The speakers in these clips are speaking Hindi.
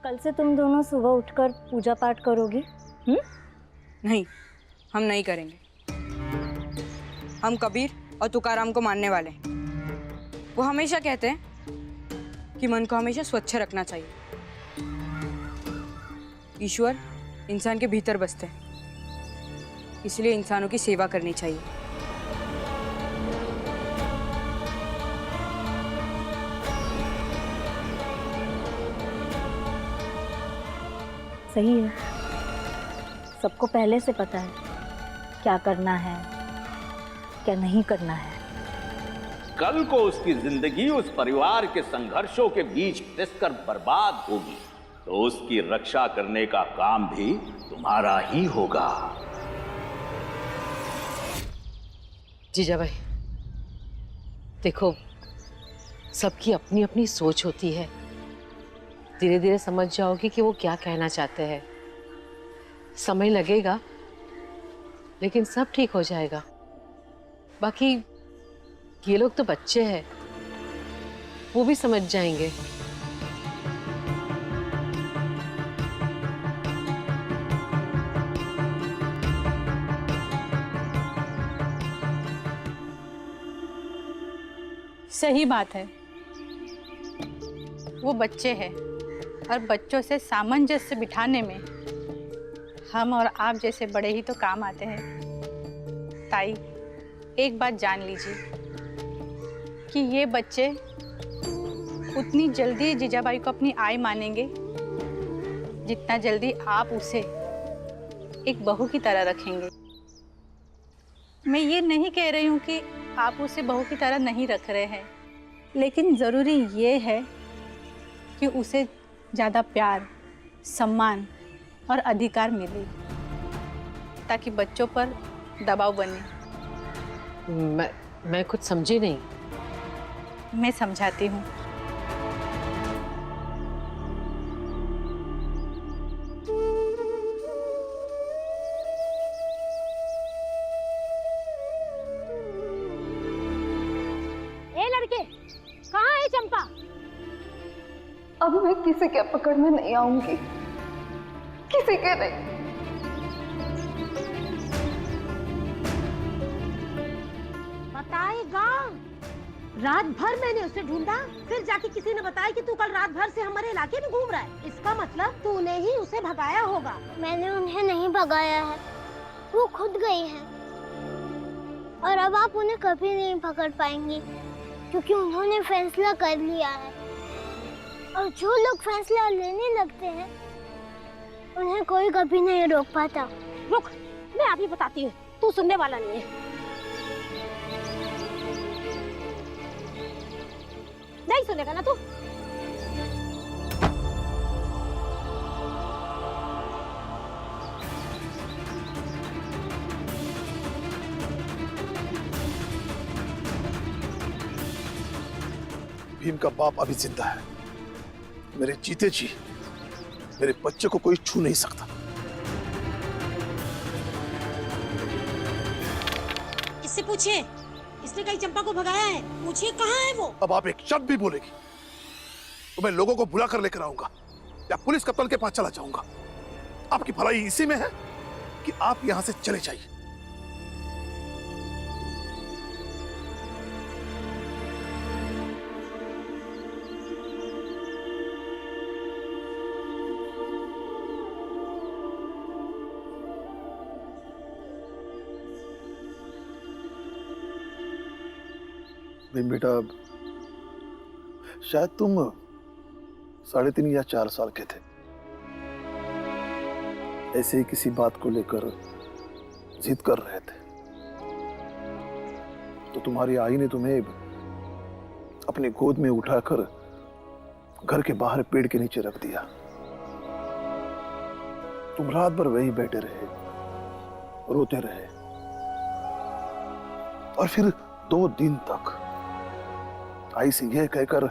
कल से तुम दोनों सुबह उठकर पूजा पाठ करोगी? नहीं, हम नहीं करेंगे। हम कबीर और तुकाराम को मानने वाले हैं। वो हमेशा कहते हैं कि मन को हमेशा स्वच्छ रखना चाहिए। ईश्वर इंसान के भीतर बसते हैं, इसलिए इंसानों की सेवा करनी चाहिए। सही है, सबको पहले से पता है क्या करना है, क्या नहीं करना है। कल को उसकी जिंदगी उस परिवार के संघर्षों के बीच पिसकर बर्बाद होगी, तो उसकी रक्षा करने का काम भी तुम्हारा ही होगा। जीजा भाई, देखो, सबकी अपनी अपनी सोच होती है। धीरे धीरे समझ जाओगी कि वो क्या कहना चाहते हैं। समय लगेगा, लेकिन सब ठीक हो जाएगा। बाकी ये लोग तो बच्चे हैं, वो भी समझ जाएंगे। सही बात है, वो बच्चे हैं और बच्चों से सामंजस्य बिठाने में हम और आप जैसे बड़े ही तो काम आते हैं। ताई, एक बात जान लीजिए कि ये बच्चे उतनी जल्दी जीजाबाई को अपनी आई मानेंगे जितना जल्दी आप उसे एक बहू की तरह रखेंगे। मैं ये नहीं कह रही हूँ कि आप उसे बहू की तरह नहीं रख रहे हैं, लेकिन ज़रूरी ये है कि उसे ज़्यादा प्यार, सम्मान और अधिकार मिले, ताकि बच्चों पर दबाव बने। मैं कुछ समझी नहीं। मैं समझाती हूँ। ए लड़के, कहाँ है चंपा? अब मैं किसी के पकड़ में नहीं आऊंगी, किसी के नहीं। बताएगा? रात भर मैंने उसे ढूंढा, फिर जाके किसी ने बताया कि तू कल रात भर से हमारे इलाके में घूम रहा है। इसका मतलब तूने ही उसे भगाया होगा। मैंने उन्हें नहीं भगाया है, वो खुद गई है। और अब आप उन्हें कभी नहीं पकड़ पाएंगी, क्योंकि उन्होंने फैसला कर लिया है। और जो लोग फैसला लेने लगते हैं, उन्हें कोई कभी नहीं रोक पाता। रुक, मैं अभी बताती हूँ, तू सुनने वाला नहीं है। नहीं सुनेगा ना तू? भीम का बाप अभी जिंदा है। मेरे जीते जी मेरे बच्चे को कोई छू नहीं सकता। इससे पूछिए, इसने कहीं चंपा को भगाया है? पूछिए कहाँ है वो? अब आप एक शब्द भी बोलेगी तो मैं लोगों को बुला कर लेकर आऊंगा या पुलिस कप्तान के पास चला जाऊंगा। आपकी भलाई इसी में है कि आप यहां से चले जाइए। भीम बेटा, शायद तुम 3.5 या 4 साल के थे। ऐसे ही किसी बात को लेकर जिद कर रहे थे, तो तुम्हारी आई ने तुम्हें अपनी गोद में उठाकर घर के बाहर पेड़ के नीचे रख दिया। तुम रात भर वहीं बैठे रहे, रोते रहे, और फिर 2 दिन तक आई से यह कहकर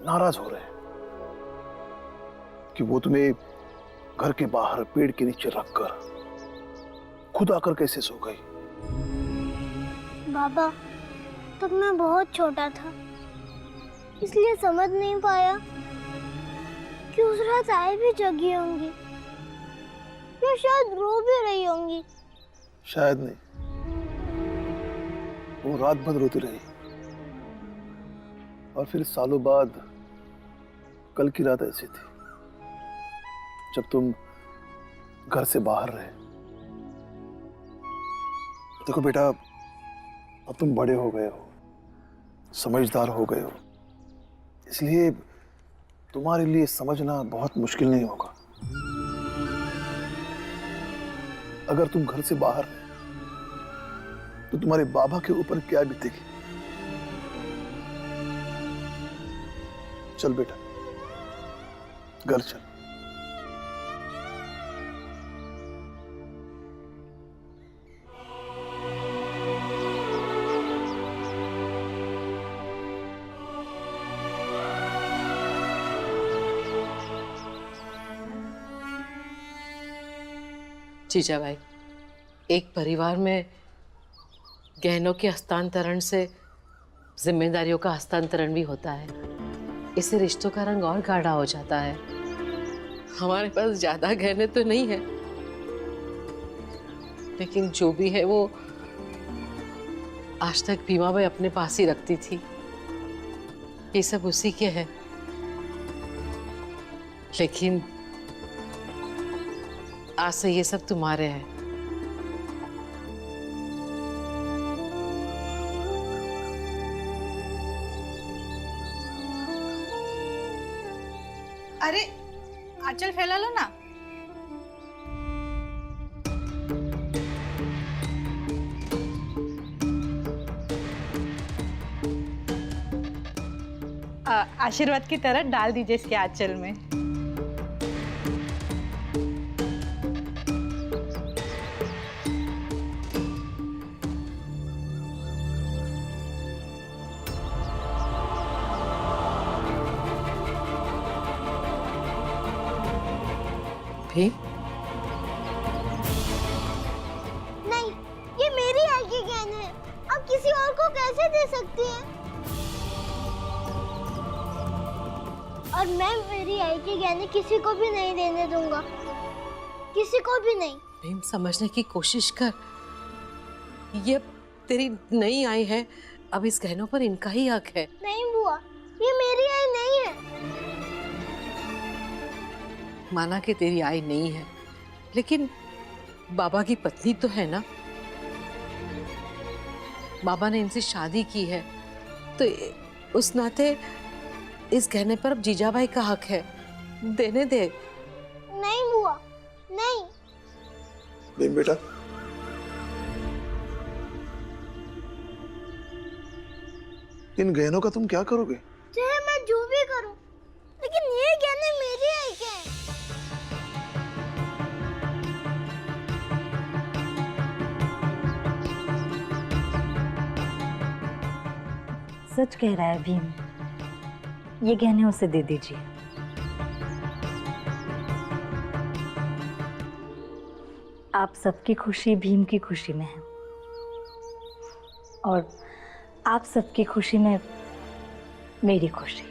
नाराज हो रहे कि वो तुम्हें घर के बाहर पेड़ के नीचे रखकर खुद आकर कैसे सो गई। बाबा, तब मैं बहुत छोटा था, इसलिए समझ नहीं पाया कि उस रात आए भी जगी होंगी या शायद रो भी रही होंगी। शायद नहीं, वो रात भर रोती रही और फिर सालों बाद कल की रात ऐसी थी जब तुम घर से बाहर रहे। देखो बेटा, अब तुम बड़े हो गए हो, समझदार हो गए हो, इसलिए तुम्हारे लिए समझना बहुत मुश्किल नहीं होगा। अगर तुम घर से बाहर रहे तो तुम्हारे बाबा के ऊपर क्या बीतेगी। चल बेटा, घर चल। जीजा भाई, एक परिवार में गहनों के हस्तांतरण से जिम्मेदारियों का हस्तांतरण भी होता है। इससे रिश्तों का रंग और गाढ़ा हो जाता है। हमारे पास ज्यादा गहने तो नहीं है, लेकिन जो भी है वो आज तक भीमा भाई अपने पास ही रखती थी। ये सब उसी के हैं, लेकिन आज से ये सब तुम्हारे हैं। अरे आंचल फैला लो ना। आशीर्वाद की तरह डाल दीजिए इसके आंचल में। भी नहीं, ये मेरी आई के गहने हैं। अब किसी और को कैसे दे सकती हैं? और मैं मेरी आई के गहने किसी को भी नहीं देने दूंगा, किसी को भी नहीं। भीम, समझने की कोशिश कर। ये तेरी नई आई है, अब इस गहनों पर इनका ही हक है। नहीं बुआ, ये मेरी आई नहीं है। माना कि तेरी आई नहीं है, लेकिन बाबा की पत्नी तो है ना। बाबा ने इनसे शादी की है, तो उस नाते इस गहने पर अब जीजाबाई का हक है। देने दे। नहीं बुआ, नहीं। भीम बेटा, इन गहनों का तुम क्या करोगे? चाहे मैं जो भी करूं, लेकिन ये गहने मेरी आई के हैं। सच कह रहा है भीम, ये गहने उसे दे दीजिए। आप सबकी खुशी भीम की खुशी में है, और आप सबकी खुशी में मेरी खुशी।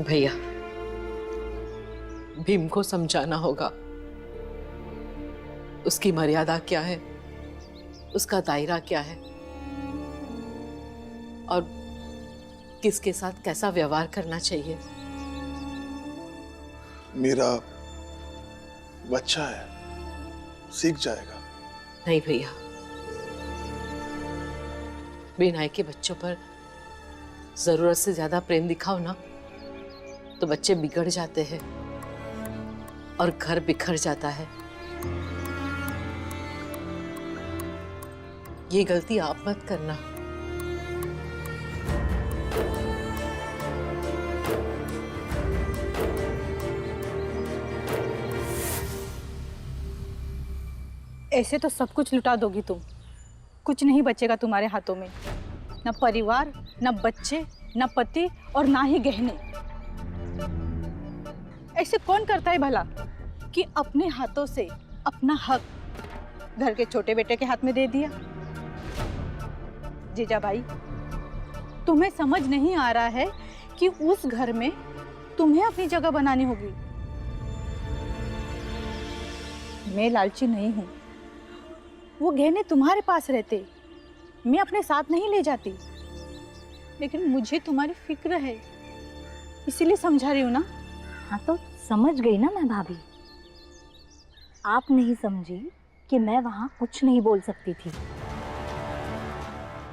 भैया, भीम को समझाना होगा उसकी मर्यादा क्या है, उसका दायरा क्या है, और किसके साथ कैसा व्यवहार करना चाहिए। मेरा बच्चा है, सीख जाएगा। नहीं भैया, बिनाई के बच्चों पर जरूरत से ज्यादा प्रेम दिखाओ ना, तो बच्चे बिगड़ जाते हैं और घर बिखर जाता है। ये गलती आप मत करना। ऐसे तो सब कुछ लुटा दोगी तुम, कुछ नहीं बचेगा तुम्हारे हाथों में, न परिवार, न बच्चे, न पति और ना ही गहने। ऐसे कौन करता है भला कि अपने हाथों से अपना हक घर के छोटे बेटे के हाथ में दे दिया? जीजा भाई, तुम्हें समझ नहीं आ रहा है कि उस घर में तुम्हें अपनी जगह बनानी होगी। मैं लालची नहीं हूं, वो गहने तुम्हारे पास रहते मैं अपने साथ नहीं ले जाती, लेकिन मुझे तुम्हारी फिक्र है, इसीलिए समझा रही हूँ ना। हाँ तो समझ गई ना मैं भाभी। आप नहीं समझी कि मैं वहाँ कुछ नहीं बोल सकती थी।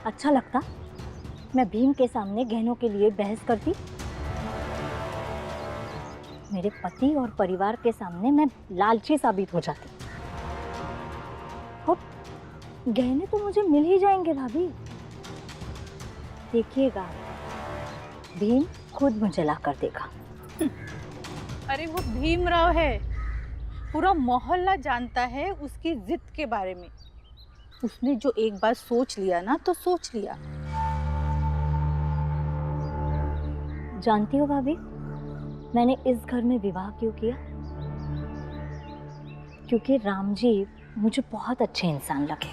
अच्छा लगता मैं भीम के सामने गहनों के लिए बहस करती? मेरे पति और परिवार के सामने मैं लालची साबित हो जाती। और गहने तो मुझे मिल ही जाएंगे भाभी, देखिएगा भीम खुद मुझे ला कर देगा। अरे वो भीमराव है, पूरा मोहल्ला जानता है उसकी जिद के बारे में। उसने जो एक बार सोच लिया ना तो सोच लिया। जानती हो भाभी, मैंने इस घर में विवाह क्यों किया? क्योंकि राम जी मुझे बहुत अच्छे इंसान लगे,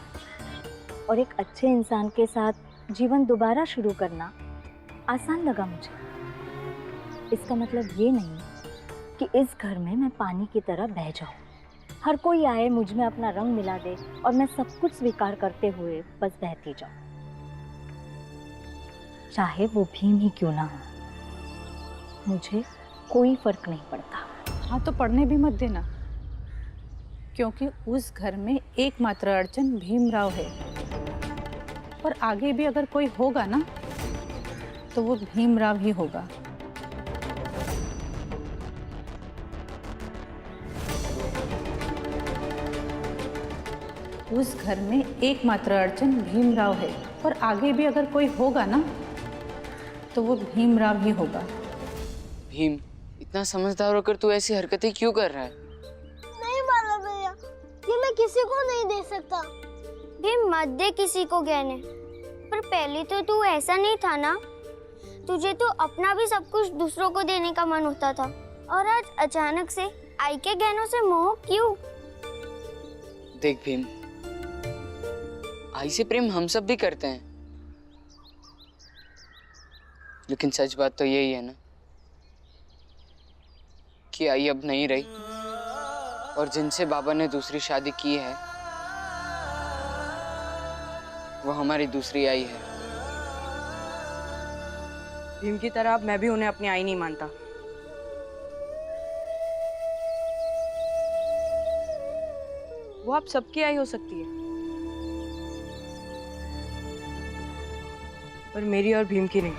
और एक अच्छे इंसान के साथ जीवन दोबारा शुरू करना आसान लगा मुझे। इसका मतलब ये नहीं कि इस घर में मैं पानी की तरह बह जाऊं, हर कोई आए मुझ में अपना रंग मिला दे और मैं सब कुछ स्वीकार करते हुए बस बहती जाऊं, चाहे वो भीम ही क्यों ना हो। मुझे कोई फर्क नहीं पड़ता। हाँ तो पढ़ने भी मत देना, क्योंकि उस घर में एकमात्र अड़चन भीमराव है, और आगे भी अगर कोई होगा ना तो वो भीमराव ही होगा। उस घर में एकमात्र अड़चन भीमराव है, और आगे भी अगर कोई होगा ना तो वो भीमराव ही होगा। भीम, इतना समझदार होकर तू ऐसी हरकतें क्यों कर रहा है? नहीं बाला भैया, ये मैं किसी को नहीं दे सकता। भीम मत दे किसी को गहने। पर पहले तो तू ऐसा नहीं था ना, तुझे तो अपना भी सब कुछ दूसरों को देने का मन होता था, और आज अचानक से आई के गहनों से मोह क्यों? देख भीम, आई से प्रेम हम सब भी करते हैं, लेकिन सच बात तो यही है ना कि आई अब नहीं रही, और जिनसे बाबा ने दूसरी शादी की है वो हमारी दूसरी आई है। भीम की तरह अब मैं भी उन्हें अपनी आई नहीं मानता। वो आप सबकी आई हो सकती है, पर मेरी और भीम की नहीं।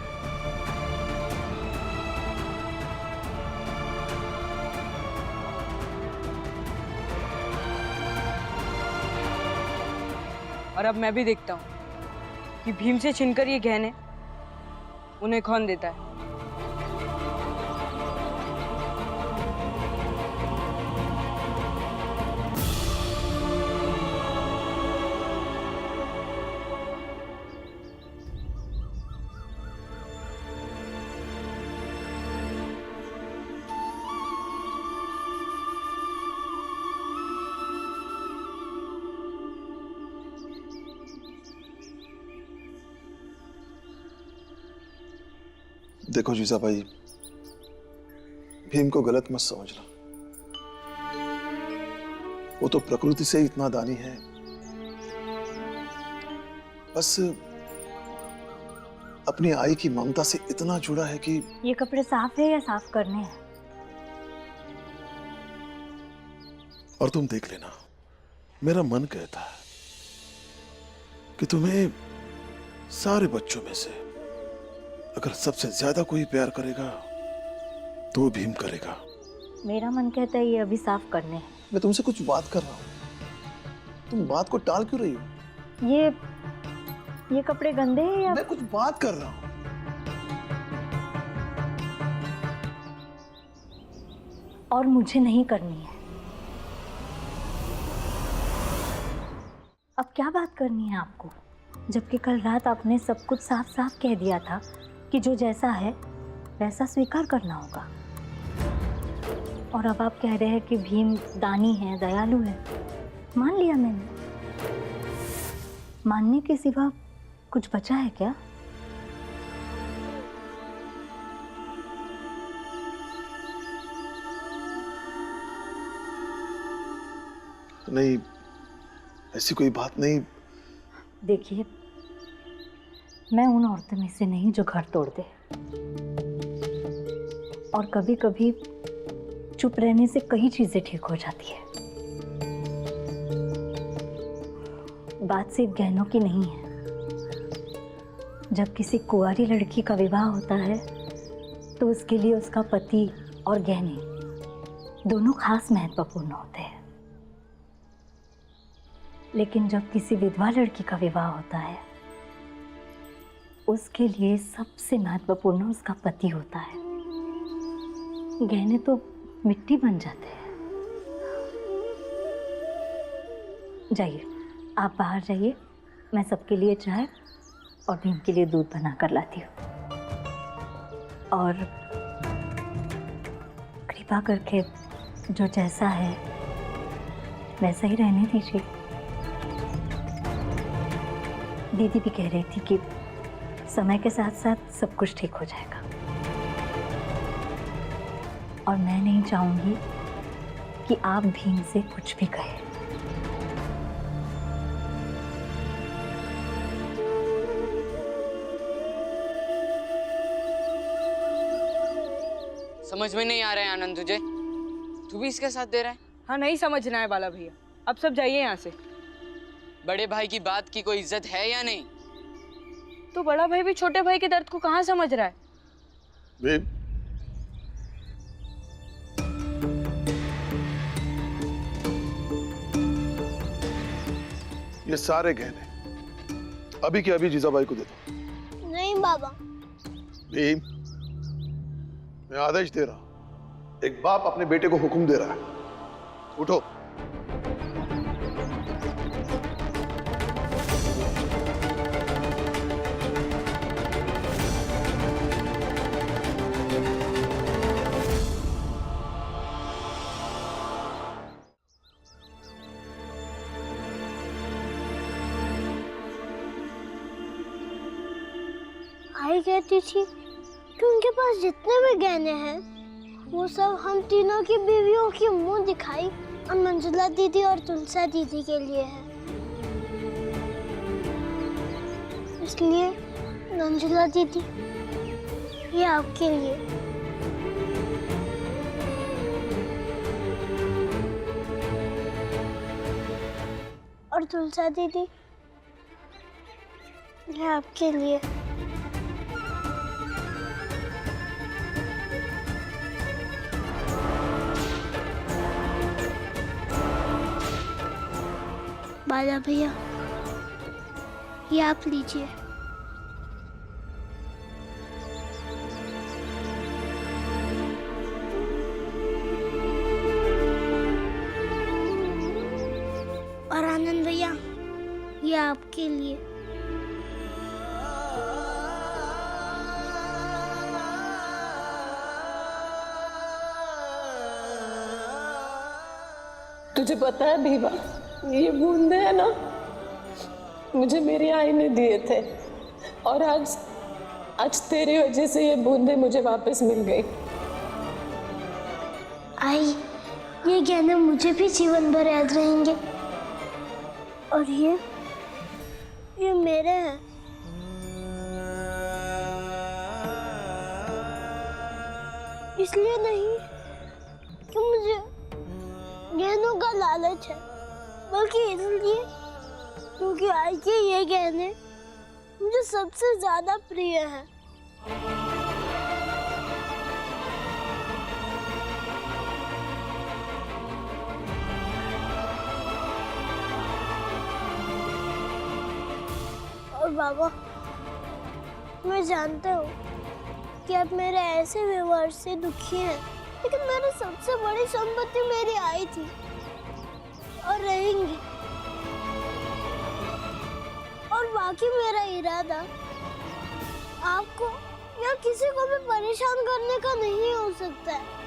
और अब मैं भी देखता हूँ कि भीम से छिनकर ये गहने उन्हें कौन देता है। देखो जीजा भाई, भीम को गलत मत समझना। वो तो प्रकृति से इतना दानी है, बस अपनी आई की ममता से इतना जुड़ा है कि। ये कपड़े साफ है या साफ करने हैं? और तुम देख लेना, मेरा मन कहता है कि तुम्हें सारे बच्चों में से अगर सबसे ज्यादा कोई प्यार करेगा तो भीम करेगा। मेरा मन कहता है ये अभी साफ करने हैं। मैं तुमसे कुछ बात कर रहा हूँ, तुम बात को टाल क्यों रही हो? ये कपड़े गंदे हैं या? मैं कुछ बात कर रहा हूँ। और मुझे नहीं करनी है। क्या बात करनी है आपको, जबकि कल रात आपने सब कुछ साफ साफ कह दिया था कि जो जैसा है वैसा स्वीकार करना होगा। और अब आप कह रहे हैं कि भीम दानी है, दयालु है। मान लिया मैंने, मानने के सिवा कुछ बचा है क्या? नहीं, ऐसी कोई बात नहीं। देखिए, मैं उन औरतों में से नहीं जो घर तोड़ दे, और कभी कभी चुप रहने से कई चीजें ठीक हो जाती है। बात सिर्फ गहनों की नहीं है। जब किसी कुंवारी लड़की का विवाह होता है तो उसके लिए उसका पति और गहने दोनों खास महत्वपूर्ण होते हैं, लेकिन जब किसी विधवा लड़की का विवाह होता है उसके लिए सबसे महत्वपूर्ण उसका पति होता है। गहने तो मिट्टी बन जाते हैं। जाइए, आप बाहर जाइए, मैं सबके लिए चाय और भीम के लिए दूध बना कर लाती हूँ। और कृपा करके जो जैसा है वैसा ही रहने दीजिए। दीदी भी कह रही थी कि समय के साथ साथ सब कुछ ठीक हो जाएगा, और मैं नहीं चाहूंगी कि आप भीम से कुछ भी कहें। समझ में नहीं आ रहा है आनंद तुझे, तू भी इसका साथ दे रहा है। हाँ, नहीं समझना है बाला भैया, अब सब जाइए यहाँ से। बड़े भाई की बात की कोई इज्जत है या नहीं? तो बड़ा भाई भी छोटे भाई के दर्द को कहाँ समझ रहा है? भीम, ये सारे गहने अभी के अभी जीजाबाई को दे दो। नहीं बाबा। भीम, मैं आदेश दे रहा हूं, एक बाप अपने बेटे को हुक्म दे रहा है, उठो। आई कहती थी कि उनके पास जितने भी गहने हैं वो सब हम तीनों की बीवियों की मुंह दिखाई और मंजुला दीदी और तुलसा दीदी के लिए है। इसलिए मंजुला दीदी, ये आपके लिए। और तुलसा दीदी, ये आपके लिए। बाला भैया, ये आप लीजिए। और आनंद भैया, ये आपके लिए। तुझे पता है भीमा, ये बूंदे है ना, मुझे मेरी आई ने दिए थे, और आज तेरी वजह से ये बूंदे मुझे वापस मिल गई। आई, ये गहने मुझे भी जीवन भर याद रहेंगे। और ये मेरे हैं। इसलिए नहीं कि मुझे गहनों का लालच है, बल्कि इसलिए क्योंकि आई के ये गहने मुझे सबसे ज्यादा प्रिय हैं। और बाबा, मैं जानता हूँ कि आप मेरे ऐसे व्यवहार से दुखी हैं, लेकिन मेरी सबसे बड़ी संपत्ति मेरी आई थी और रहेंगी। बाकी मेरा इरादा आपको या किसी को भी परेशान करने का नहीं हो सकता है।